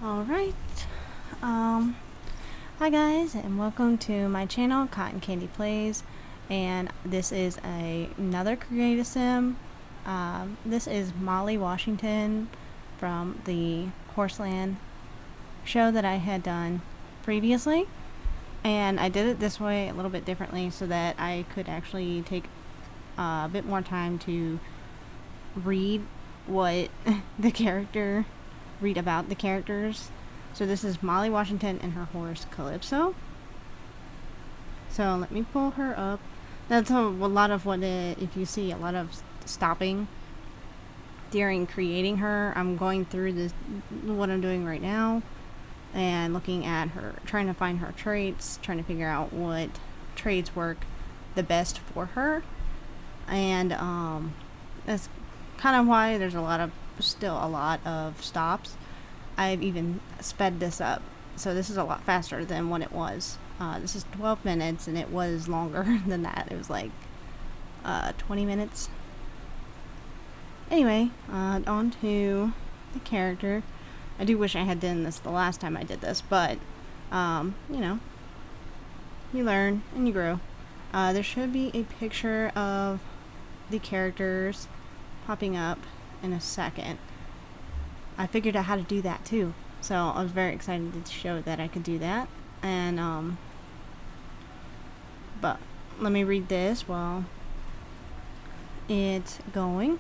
Alright, um, hi guys, and welcome to my channel, Cotton Candy Plays, and this is another Creative Sim. This is Molly Washington from the Horseland show that I had done previously, and I did it this way a little bit differently so that I could actually take a bit more time to read what read about the characters. So this is Molly Washington and her horse Calypso. So let me pull her up. That's a lot of what if you see a lot of stopping during creating her. I'm going through this, what I'm doing right now, and looking at her, trying to find her traits, trying to figure out what traits work the best for her. And that's kind of why there's still a lot of stops. I've even sped this up, so this is a lot faster than what it was. This is 12 minutes, and it was longer than that. It was like 20 minutes. Anyway, on to the character. I do wish I had done this the last time I did this, but you know, you learn and you grow. There should be a picture of the characters popping up in a second. I figured out how to do that too, so I was very excited to show that I could do that. And but let me read this while it's going.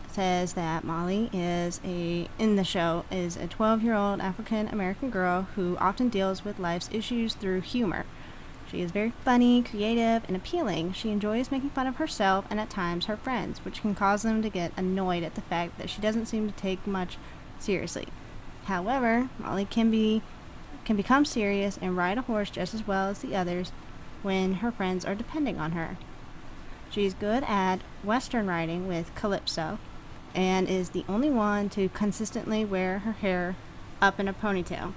It says that Molly in the show is a 12-year-old African American girl who often deals with life's issues through humor. She is very funny, creative, and appealing. She enjoys making fun of herself and at times her friends, which can cause them to get annoyed at the fact that she doesn't seem to take much seriously. However, Molly can become serious and ride a horse just as well as the others when her friends are depending on her. She's good at Western riding with Calypso and is the only one to consistently wear her hair up in a ponytail.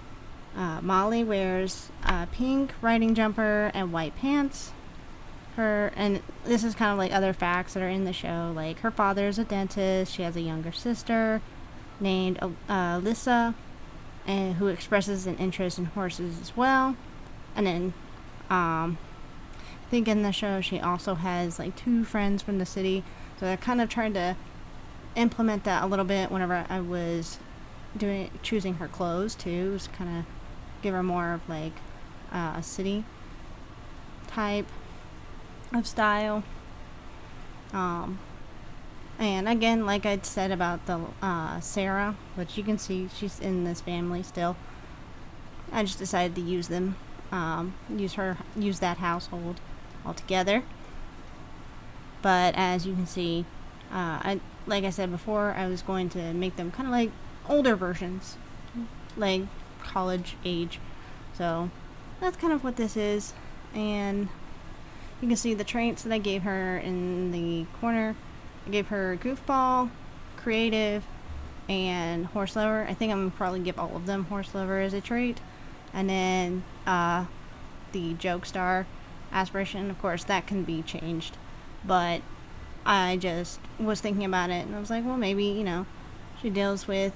Molly wears a pink riding jumper and white pants. And this is kind of like other facts that are in the show, like her father is a dentist. She has a younger sister named Alyssa, and who expresses an interest in horses as well. And then I think in the show she also has like 2 friends from the city. So I kind of tried to implement that a little bit whenever I was choosing her clothes too. It was kind of give her more of like a city type of style. And again, like I said about the Sarah, which you can see she's in this family still. I just decided to use them, use that household altogether. But as you can see, like I said before, I was going to make them kind of like older versions, like college age. So that's kind of what this is. And you can see the traits that I gave her in the corner. I gave her goofball, creative, and horse lover. I think I'm gonna probably give all of them horse lover as a trait. And then the joke star aspiration, of course that can be changed, but I just was thinking about it and I was like, well, maybe, you know, she deals with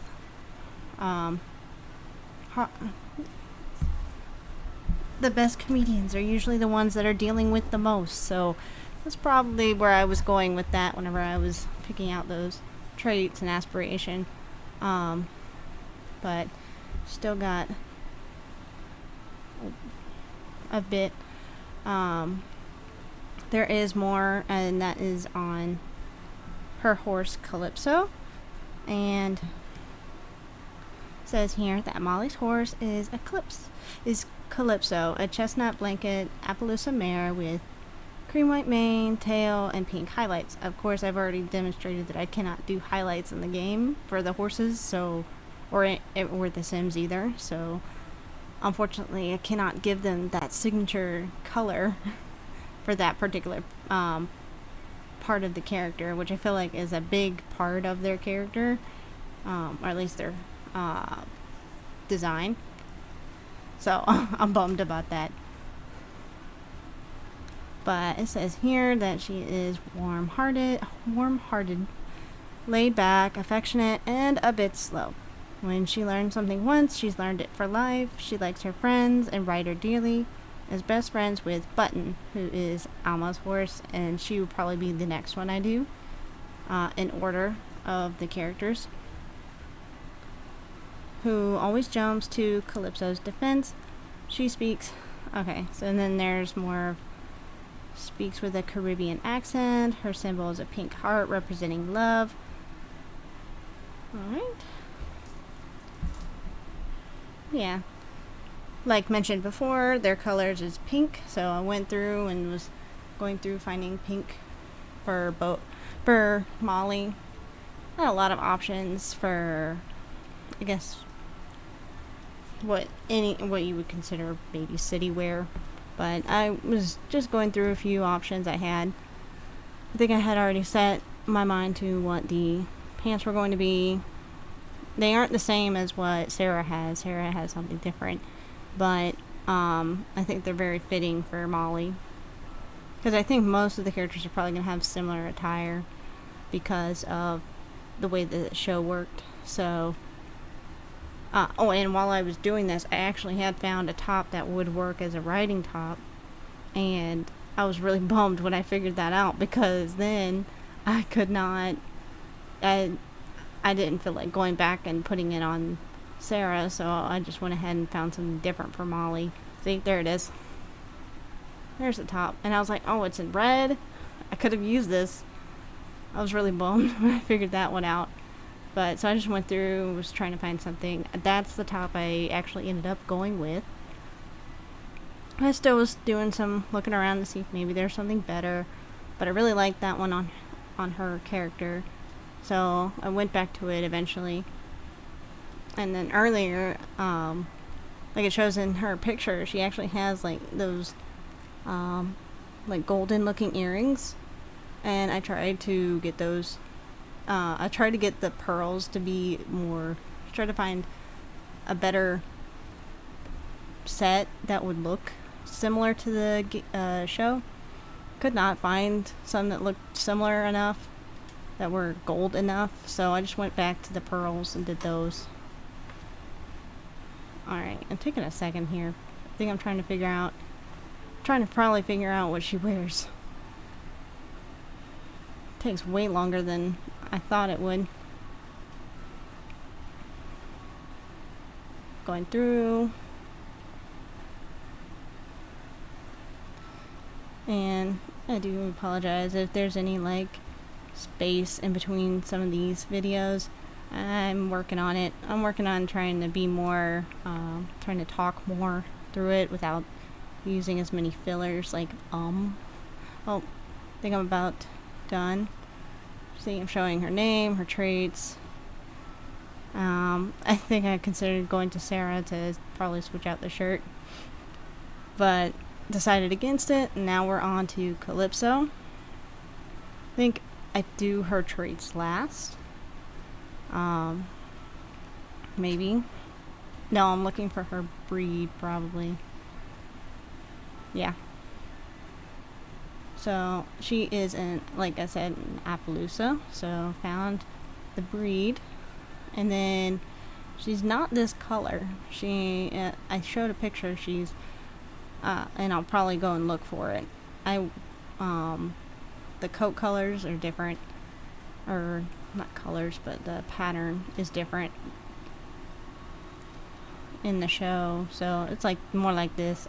the best comedians are usually the ones that are dealing with the most. So that's probably where I was going with that whenever I was picking out those traits and aspiration. But still got a bit. There is more, and that is on her horse Calypso. And says here that Molly's horse is Calypso, a chestnut blanket Appaloosa mare with cream white mane, tail, and pink highlights. Of course, I've already demonstrated that I cannot do highlights in the game for the horses, so or the Sims either. So unfortunately, I cannot give them that signature color for that particular part of the character, which I feel like is a big part of their character, or at least their design. So I'm bummed about that. But it says here that she is warm-hearted, laid back, affectionate, and a bit slow. When she learns something once, she's learned it for life. She likes her friends and Ryder dearly. Is best friends with Button, who is Alma's horse, and she will probably be the next one I do, in order of the characters. Who always jumps to Calypso's defense. She speaks. Okay, so then there's more. Speaks with a Caribbean accent. Her symbol is a pink heart representing love. Alright. Yeah. Like mentioned before, their colors is pink, so I went through and was going through finding pink for Molly. Not a lot of options for, I guess, what you would consider baby city wear, but I was just going through a few options I had. I think I had already set my mind to what the pants were going to be. They aren't the same as what Sarah has. Sarah has something different. But I think they're very fitting for Molly. Because I think most of the characters are probably going to have similar attire because of the way the show worked. So, and while I was doing this, I actually had found a top that would work as a riding top. And I was really bummed when I figured that out, because then I could not... I didn't feel like going back and putting it on Sarah, so I just went ahead and found something different for Molly. See, there it is. There's the top. And I was like, oh, it's in red? I could have used this. I was really bummed when I figured that one out. But, so I just went through, was trying to find something. That's the top I actually ended up going with. I still was doing some looking around to see if maybe there's something better. But I really liked that one on her character. So I went back to it eventually. And then earlier, like it shows in her picture, she actually has like those like golden looking earrings. And I tried to get those. I tried to get the pearls to be more, try to find a better set that would look similar to the show. Could not find some that looked similar enough, that were gold enough, so I just went back to the pearls and did those. Alright, I'm taking a second here. I think I'm trying to probably figure out what she wears. It takes way longer than I thought it would. Going through. And I do apologize if there's any like space in between some of these videos. I'm working on it. I'm working on trying to be more, trying to talk more through it without using as many fillers like Oh, I think I'm about done. See, I'm showing her name, her traits. I think I considered going to Sarah to probably switch out the shirt, but decided against it, and now we're on to Calypso. I think I do her traits last. Maybe. No, I'm looking for her breed, probably. Yeah. So, she is like I said, an Appaloosa. So, found the breed. And then, she's not this color. I showed a picture. She's, and I'll probably go and look for it. The coat colors are different. Or, not colors, but the pattern is different in the show. So, it's like, more like this.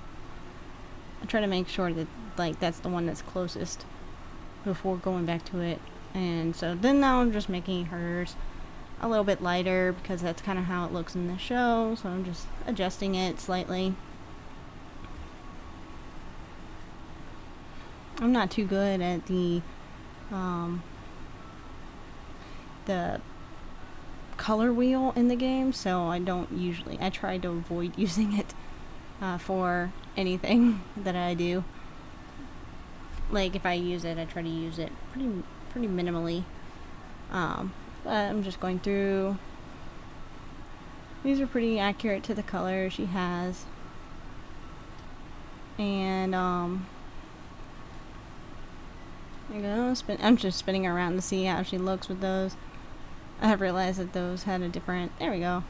I try to make sure that like that's the one that's closest before going back to it. And so then now I'm just making hers a little bit lighter because that's kind of how it looks in the show. So I'm just adjusting it slightly. I'm not too good at the color wheel in the game, so I try to avoid using it for anything that I do. Like if I use it, I try to use it pretty minimally. But I'm just going through. These are pretty accurate to the color she has. And there you go. I'm just spinning around to see how she looks with those. I have realized that those had a different. There we go.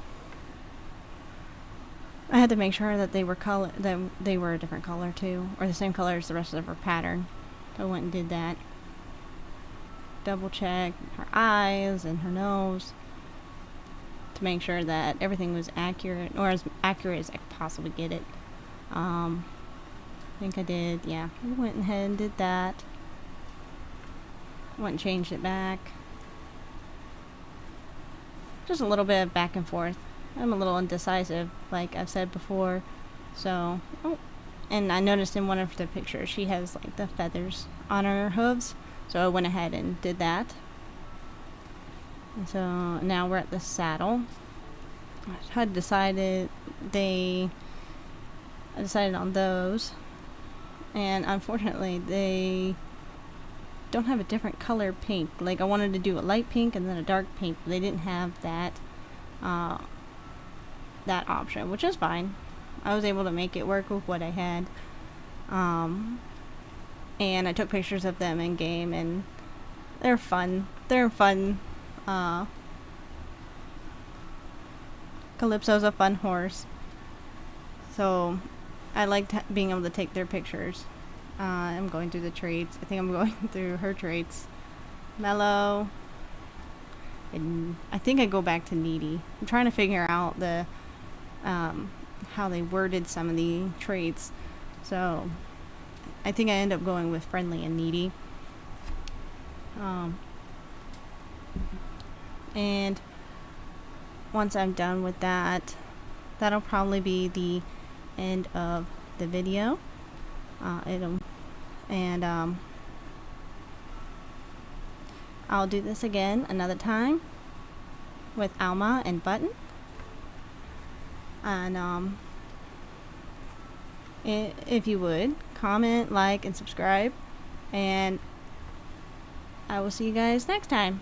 I had to make sure that they were a different color too, or the same color as the rest of her pattern. So I went and did that. Double check her eyes and her nose to make sure that everything was accurate, or as accurate as I could possibly get it. I think I did, yeah. I went ahead and did that. Went and changed it back. Just a little bit of back and forth. I'm a little indecisive, like I've said before. So, and I noticed in one of the pictures she has like the feathers on her hooves. So I went ahead and did that. And so now we're at the saddle. I decided on those. And unfortunately they don't have a different color pink. Like I wanted to do a light pink and then a dark pink, but they didn't have that that option, which is fine. I was able to make it work with what I had. And I took pictures of them in game, and they're fun. Calypso's a fun horse, so I liked being able to take their pictures. I'm going through the traits. I think I'm going through her traits. Mellow. And I think I go back to needy. I'm trying to figure out the how they worded some of the traits. So I think I end up going with friendly and needy. And once I'm done with that, that'll probably be the end of the video. I'll do this again another time with Alma and Button. And if you would, comment, like, and subscribe. And I will see you guys next time.